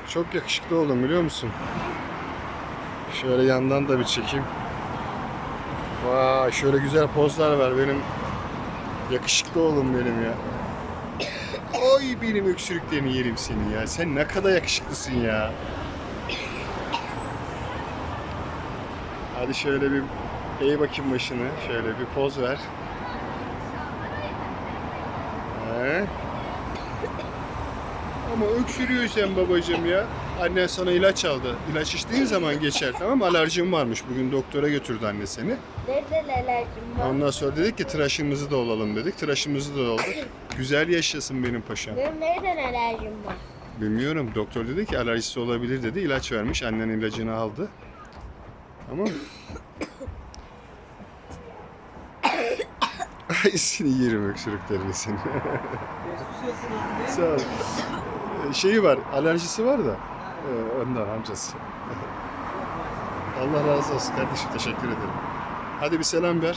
Çok yakışıklı oldum biliyor musun? Şöyle yandan da bir çekeyim. Vay, şöyle güzel pozlar ver benim yakışıklı oğlum benim ya. Oy, benim öksürüklerini yerim seni ya. Sen ne kadar yakışıklısın ya. Hadi şöyle bir eğ bakayım başını. Şöyle bir poz ver. He? Ama öksürüyorsun babacığım ya. Annen sana ilaç aldı. İlaç içtiğin zaman geçer, tamam mı? Alerjin varmış. Bugün doktora götürdü anne seni. Nereden alerjim var? Ondan sonra dedik ki tıraşımızı da olalım dedik. Tıraşımızı da olduk. Güzel yaşasın benim paşam. Benim nereden alerjim var? Bilmiyorum. Doktor dedi ki alerjisi olabilir dedi. İlaç vermiş. Annen ilacını aldı. Tamam mı? Ay, seni yerim öksürüklerini seni. Sağ ol. Şeyi var, alerjisi var da. Ondan amcası. Allah razı olsun kardeşim, teşekkür ederim. Hadi bir selam ver.